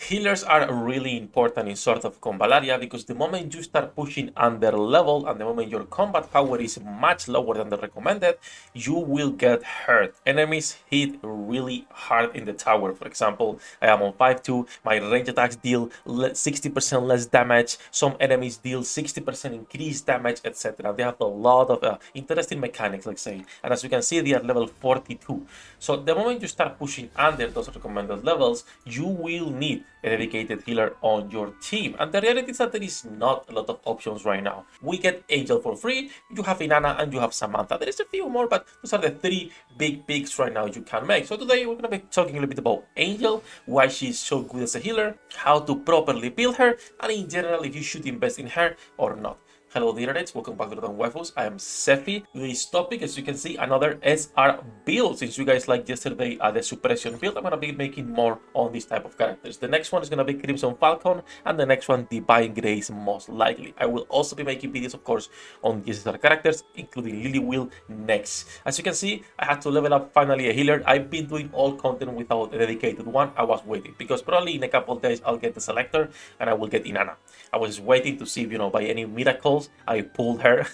Healers are really important in sort of combat area because the moment you start pushing under level and the moment your combat power is much lower than the recommended, you will get hurt. Enemies hit really hard in the tower. For example, I am on 5-2, my range attacks deal 60% less damage, some enemies deal 60% increased damage, etc. They have a lot of interesting mechanics, let's say. And as you can see, they are level 42. So the moment you start pushing under those recommended levels, you will need a dedicated healer on your team. And the reality is that there is not a lot of options right now. We get Angel for free, you have Inanna, and you have Samantha. There is a few more, but those are the three big picks right now you can make. So today we're going to be talking a little bit about Angel, why she's so good as a healer, how to properly build her, and in general if you should invest in her or not. Hello the internet, welcome back to the Waifus. I am Sefhi. Today's topic, as you can see, another SR build. Since you guys liked yesterday the suppression build, I'm gonna be making more on this type of characters. The next one is gonna be Crimson Falcon, and the next one Divine Grace most likely. I will also be making videos, of course, on the SR characters, including Lily Will next. As you can see, I had to level up finally a healer. I've been doing all content without a dedicated one. I was waiting because probably in a couple of days I'll get the selector and I will get Inanna. I was waiting to see if, by any miracles, I pulled her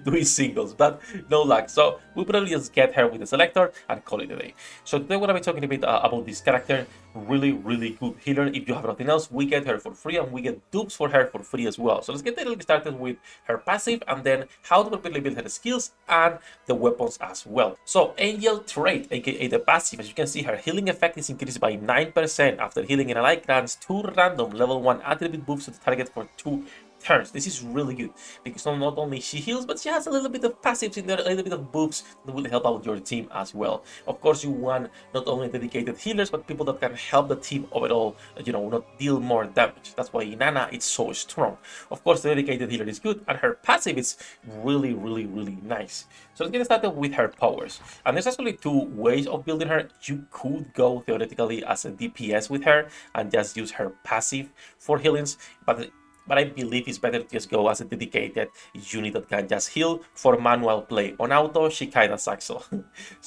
doing singles, but no luck. So we'll probably just get her with the selector and call it a day. So today we're going to be talking a bit about this character. Really good healer. If you have nothing else, we get her for free and we get dupes for her for free as well. So let's get a little started with her passive and then how to properly build her skills and the weapons as well. So Angel trait, aka the passive, as you can see, her healing effect is increased by 9% after healing an ally grants 2 random level 1 attribute buffs to the target for 2 turns. This is really good because not only she heals, but she has a little bit of passives in there, a little bit of buffs that will help out your team as well. Of course, you want not only dedicated healers, but people that can help the team overall, not deal more damage. That's why Inanna is so strong. Of course, the dedicated healer is good, and her passive is really nice. So let's get started with her powers. And there's actually 2 ways of building her. You could go theoretically as a DPS with her and just use her passive for healings, but I believe it's better to just go as a dedicated unit that can just heal for manual play. On auto, she kinda sucks. So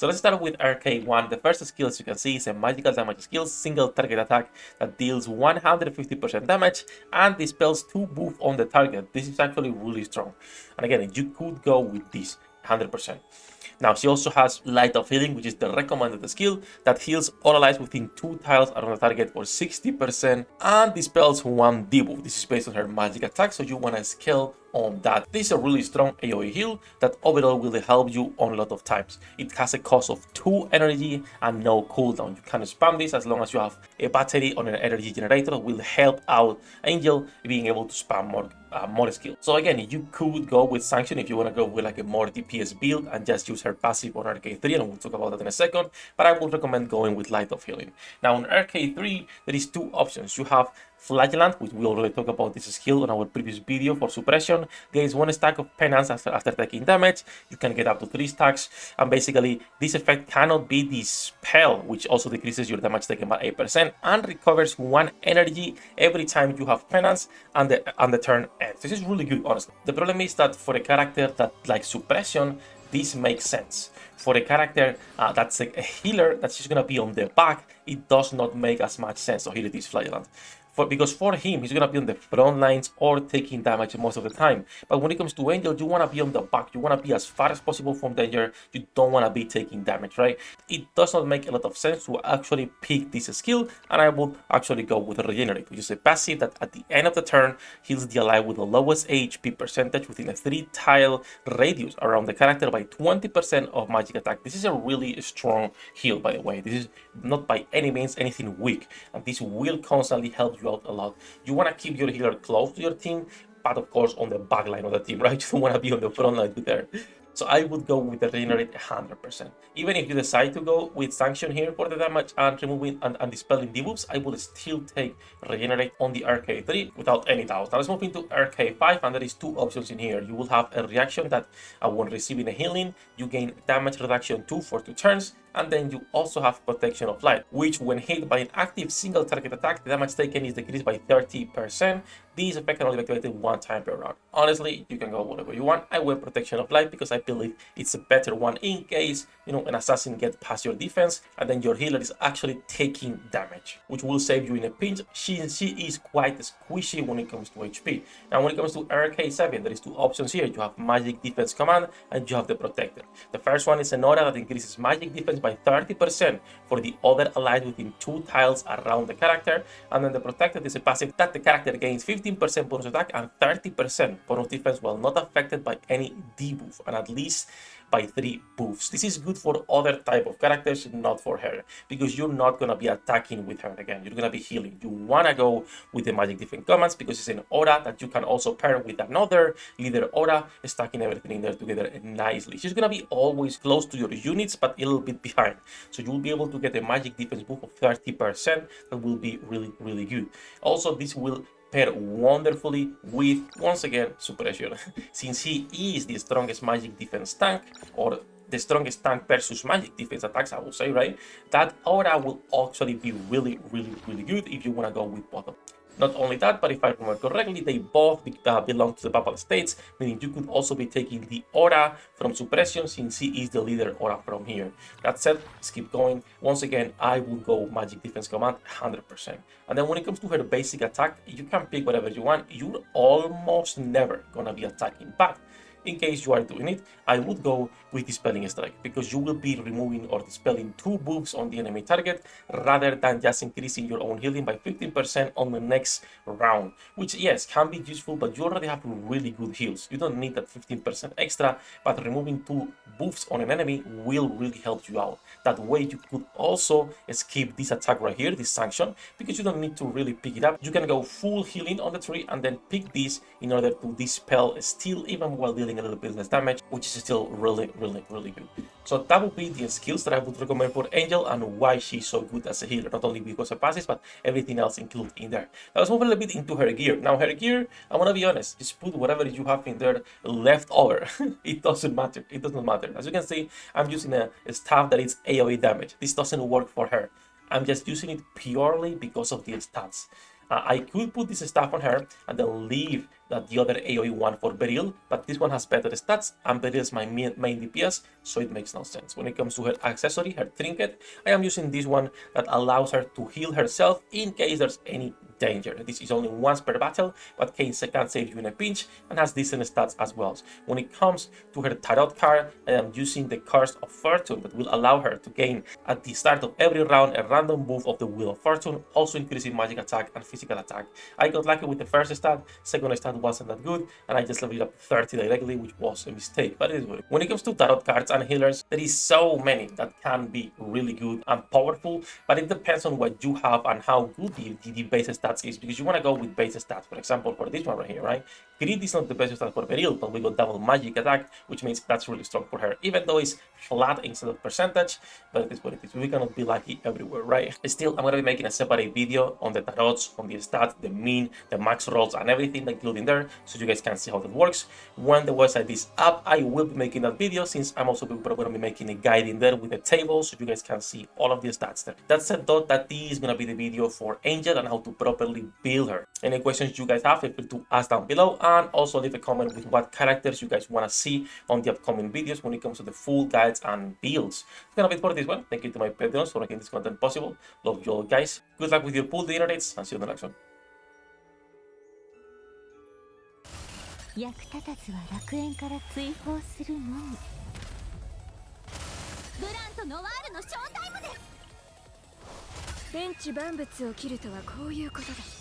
let's start with RK1. The first skill, as you can see, is a magical damage skill, single target attack that deals 150% damage and dispels 2 buff on the target. This is actually really strong. And again, you could go with this 100%. Now, she also has Light of Healing, which is the recommended skill that heals all allies within 2 tiles around the target for 60% and dispels 1 debuff. This is based on her magic attack, so you want to scale on that. This is a really strong AoE heal that overall will help you on a lot of times. It has a cost of 2 energy and no cooldown. You can spam this as long as you have a battery on an energy generator that will help out Angel being able to spam more skill. So again, you could go with Sanction if you want to go with like a more DPS build and just use her passive on RK3, and we'll talk about that in a second, but I would recommend going with Light of Healing. Now on RK3, there is 2 options. You have Flagellant, which we already talked about this skill on our previous video for suppression. Gains 1 stack of penance after taking damage. You can get up to 3 stacks, and basically this effect cannot be dispelled, which also decreases your damage taken by 8% and recovers 1 energy every time you have penance and the turn ends. This is really good, honestly. The problem is that for a character that like suppression, this makes sense. For a character that's a healer that's just gonna be on the back, it does not make as much sense to heal this Flagellant. Because for him, he's going to be on the front lines or taking damage most of the time. But when it comes to Angel, you want to be on the back. You want to be as far as possible from danger. You don't want to be taking damage, right? It does not make a lot of sense to actually pick this skill, and I would actually go with a Regenerate, which is a passive that at the end of the turn heals the ally with the lowest HP percentage within a 3-tile radius around the character by 20% of magic attack. This is a really strong heal, by the way. This is not by any means anything weak, and this will constantly help you out a lot. You want to keep your healer close to your team, but of course on the back line of the team, right? You don't want to be on the front line with her. So I would go with the Regenerate 100%. Even if you decide to go with Sanction here for the damage and removing and dispelling debuffs, I would still take Regenerate on the RK3 without any doubt. Now let's move into RK5, and there is 2 options in here. You will have a reaction that when receiving a healing, you gain damage reduction 2 for 2 turns, And then you also have Protection of Light, which when hit by an active single target attack, the damage taken is decreased by 30%. This effect can only be activated one time per round. Honestly, you can go whatever you want. I went Protection of Light because I believe it's a better one in case, an assassin gets past your defense and then your healer is actually taking damage, which will save you in a pinch. She is quite squishy when it comes to HP. Now, when it comes to RK7, there is two options here. You have Magic Defense Command and you have the Protector. The first one is an aura that increases magic defense by 30% for the other allied within 2 tiles around the character. And then the Protector is a passive that the character gains 15% bonus attack and 30% bonus defense while not affected by any debuff, and at least by 3 buffs. This is good for other type of characters, not for her, because you're not gonna be attacking with her again. You're gonna be healing. You wanna go with the magic defense commands because it's an aura that you can also pair with another leader aura, stacking everything in there together nicely. She's gonna be always close to your units, but a little bit behind. So you will be able to get a magic defense buff of 30% that will be really, really good. Also, this will pair wonderfully with, once again, Suppression. Since he is the strongest magic defense tank, or the strongest tank versus magic defense attacks, I will say, right? That aura will actually be really, really, really good if you want to go with both of them. Not only that, but if I remember correctly, they both belong to the Papal States, meaning you could also be taking the aura from Suppression since he is the leader aura from here. That said, let's keep going. Once again, I will go Magic Defense Command 100%. And then when it comes to her basic attack, you can pick whatever you want. You're almost never gonna be attacking back. In case you are doing it, I would go with Dispelling Strike because you will be removing or dispelling 2 buffs on the enemy target rather than just increasing your own healing by 15% on the next round, which yes, can be useful, but you already have really good heals. You don't need that 15% extra, but removing 2 buffs on an enemy will really help you out. That way you could also skip this attack right here, this sanction, because you don't need to really pick it up. You can go full healing on the tree and then pick this in order to dispel steel even while dealing a little bit less damage, which is still really, really, really good. So that would be the skills that I would recommend for Angel and why she's so good as a healer, not only because of passes, but everything else included in there. Now let's move a little bit into her gear. Now her gear, I want to be honest, just put whatever you have in there left over. It doesn't matter. It doesn't matter. As you can see, I'm using a staff that is AoE damage. This doesn't work for her. I'm just using it purely because of the stats. I could put this staff on her and then leave the other AoE one for Beryl, but this one has better stats and Beryl is my main DPS, so it makes no sense. When it comes to her accessory, her trinket, I am using this one that allows her to heal herself in case there's any danger. This is only once per battle, but can save you in a pinch and has decent stats as well. When it comes to her tarot card, I am using the Curse of Fortune that will allow her to gain at the start of every round a random buff of the Wheel of Fortune, also increasing magic attack and physical attack. I got lucky with the first stat, second stat wasn't that good, and I just leveled up 30 directly, which was a mistake, but it is good. When it comes to tarot cards and healers, there is so many that can be really good and powerful, but it depends on what you have and how good the base stats is, because you want to go with base stats. For example, for this one right here, right? Crit is not the best stat for Beryl, but we got double magic attack, which means that's really strong for her, even though it's flat instead of percentage, but it is what it is. We cannot be lucky everywhere, right? Still, I'm going to be making a separate video on the tarots, on the stats, the mean, the max rolls, and everything that included in there, so you guys can see how that works. When the website is up, I will be making that video, since I'm also going to be making a guide in there with a table, so you guys can see all of the stats there. That said though, that is going to be the video for Angel and how to properly build her. Any questions you guys have, feel free to ask down below, and also leave a comment with what characters you guys want to see on the upcoming videos when it comes to the full guides and builds. It's gonna be it for this one. Thank you to my patrons for making this content possible. Love you all guys. Good luck with your pool dinner dates, and see you in the next one. 役立たずは楽園から追放するのみ。ブランとノワールのショータイムです。天地万物を切るとはこういうことだ。